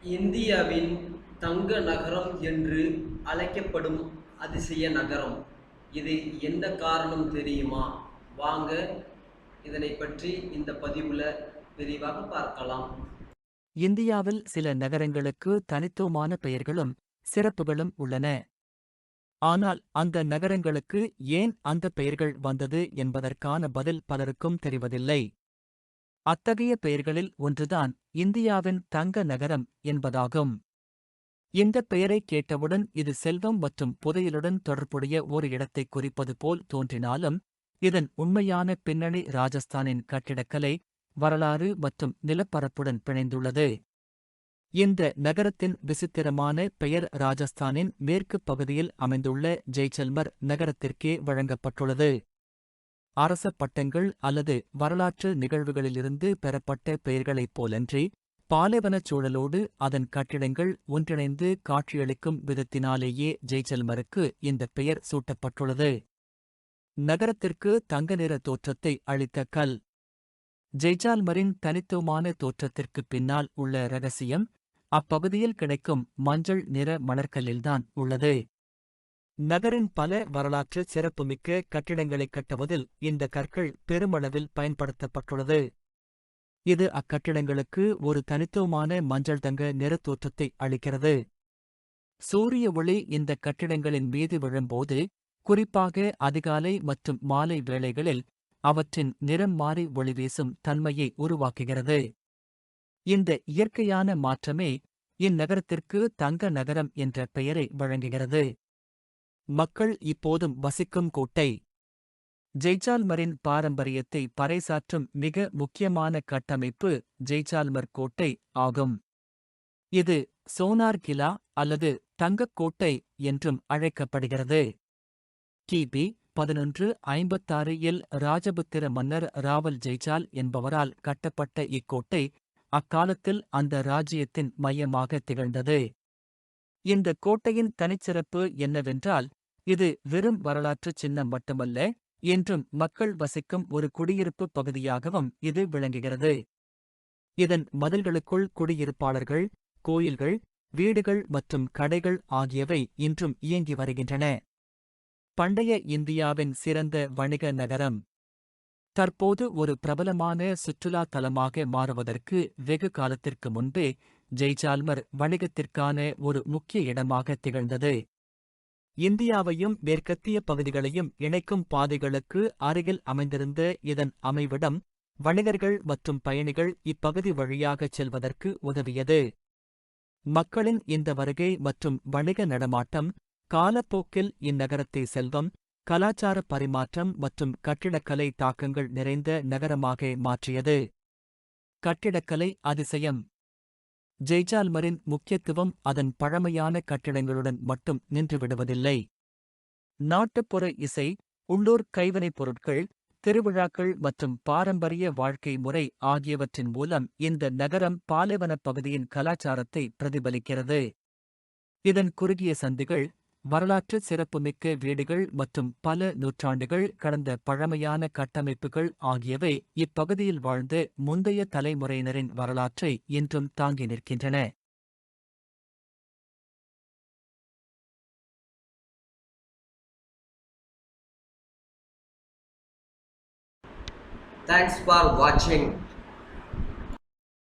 இந்தியாவின் தங்க நகரம் என்று அழைக்கப்படும் அதிசய நகரம். இது என்ன காரணம் தெரியுமா? வாங்க இதனை பற்றி இந்த பதிவுல விரிவாக பார்க்கலாம். இந்தியாவில் சில நகரங்களுக்கு தனித்துவமான பெயர்களும் சிறப்புகளும் உள்ளன. ஆனால் அந்த நகரங்களுக்கு ஏன் அந்த பெயர்கள் வந்தது என்பதற்கான பதில் பலருக்கும் தெரிவதில்லை. அத்தகைய பெயர்களில் ஒன்றுதான் இந்தியாவின் தங்க நகரம் என்பதாகும். இந்த பெயரை கேட்டவுடன் இது செல்வம் மற்றும் புதையலுடன் தொடர்புடைய ஒரு இடத்தை குறிப்பது போல் தோன்றினாலும், இதன் உண்மையான பின்னணி ராஜஸ்தானின் கட்டிடக்கலை, வரலாறு மற்றும் நிலப்பரப்புடன் பிணைந்துள்ளது. இந்த நகரத்தின் விசித்திரமான பெயர் ராஜஸ்தானின் மேற்குப் பகுதியில் அமைந்துள்ள ஜெய்சல்மர் நகரத்திற்கே வழங்கப்பட்டுள்ளது. அரச பட்டங்கள் அல்லது வரலாற்று நிகழ்வுகளிலிருந்து பெறப்பட்ட பெயர்களைப் போலன்றி, பாலைவனச் சூழலோடு அதன் கட்டிடங்கள் ஒன்றிணைந்து காட்சியளிக்கும் விதத்தினாலேயே ஜெய்சல்மருக்கு இந்த பெயர் சூட்டப்பட்டுள்ளது. நகரத்திற்கு தங்க நிற தோற்றத்தை அளித்த கல். ஜெய்சால்மரின் தனித்துவமான தோற்றத்திற்குப் பின்னால் உள்ள இரகசியம் அப்பகுதியில் கிடைக்கும் மஞ்சள் நிற மணற்கல்லில்தான் உள்ளது. நகரின் பல வரலாற்று சிறப்புமிக்க கட்டிடங்களைக் கட்டுவதில் இந்த கற்கள் பெருமளவில் பயன்படுத்தப்பட்டுள்ளது. இது அக்கட்டிடங்களுக்கு ஒரு தனித்துவமான மஞ்சள் தங்க நிறத் தோற்றத்தை அளிக்கிறது. சூரிய ஒளி இந்த கட்டிடங்களின் மீது விழும்போது, குறிப்பாக அதிகாலை மற்றும் மாலை வேளைகளில் அவற்றின் நிறம் மாறி ஒளிவீசும் தன்மையை உருவாக்குகிறது. இந்த இயற்கையான மாற்றமே இந்நகரத்திற்கு தங்க நகரம் என்ற பெயரை வழங்குகிறது. மக்கள் இப்போதும் வசிக்கும் கோட்டை. ஜெய்சால்மரின் பாரம்பரியத்தை பறைசாற்றும் மிக முக்கியமான கட்டமைப்பு ஜெய்சால்மர் கோட்டை ஆகும். இது சோனார் கிலா அல்லது தங்கக் கோட்டை என்றும் அழைக்கப்படுகிறது. கிபி 1156 ராஜபுத்திர மன்னர் ராவல் ஜெய்சால் என்பவரால் கட்டப்பட்ட இக்கோட்டை அக்காலத்தில் அந்த ராஜ்யத்தின் மையமாக திகழ்ந்தது. இந்த கோட்டையின் தனிச்சிறப்பு என்னவென்றால், இது வெறும் வரலாற்றுச் சின்னம் மட்டுமல்ல, என்றும் மக்கள் வசிக்கும் ஒரு குடியிருப்பு பகுதியாகவும் இது விளங்குகிறது. இதன் மதில்களுக்குள் குடியிருப்பாளர்கள், கோயில்கள், வீடுகள் மற்றும் கடைகள் ஆகியவை இன்றும் இயங்கி வருகின்றன. பண்டைய இந்தியாவின் சிறந்த வணிக நகரம். தற்போது ஒரு பிரபலமான சுற்றுலா தலமாக மாறுவதற்கு வெகு காலத்திற்கு முன்பே ஜெய்சால்மர் வணிகத்திற்கான ஒரு முக்கிய இடமாக திகழ்ந்தது. இந்தியாவையும் மேற்கத்திய பகுதிகளையும் இணைக்கும் பாதைகளுக்கு அருகில் அமைந்திருந்த இதன் அமைவிடம் வணிகர்கள் மற்றும் பயணிகள் இப்பகுதி வழியாகச் செல்வதற்கு உதவியது. மக்களின் இந்த வருகை மற்றும் வணிக நடமாட்டம் காலப்போக்கில் இந்நகரத்தை செல்வம், கலாச்சார பரிமாற்றம் மற்றும் கட்டிடக்கலை தாக்கங்கள் நிறைந்த நகரமாக மாற்றியது. கட்டிடக்கலை அதிசயம். ஜெய்சால்மரின் முக்கியத்துவம் அதன் பழமையான கட்டிடங்களுடன் மட்டும் நின்றுவிடுவதில்லை. நாட்டுப்புற இசை, உள்ளூர் கைவினைப் பொருட்கள், திருவிழாக்கள் மற்றும் பாரம்பரிய வாழ்க்கை முறை ஆகியவற்றின் மூலம் இந்த நகரம் பாலைவனப் பகுதியின் கலாச்சாரத்தை பிரதிபலிக்கிறது. இதன் குறுகிய சந்துகள், வரலாற்று சிறப்புமிக்க வீடுகள் மற்றும் பல நூற்றாண்டுகள் கடந்த பழமையான கட்டமைப்புகள் ஆகியவை இப்பகுதியில் வாழ்ந்த முந்தைய தலைமுறையினரின் வரலாற்றை இன்றும் தாங்கி நிற்கின்றன. Thanks for watching.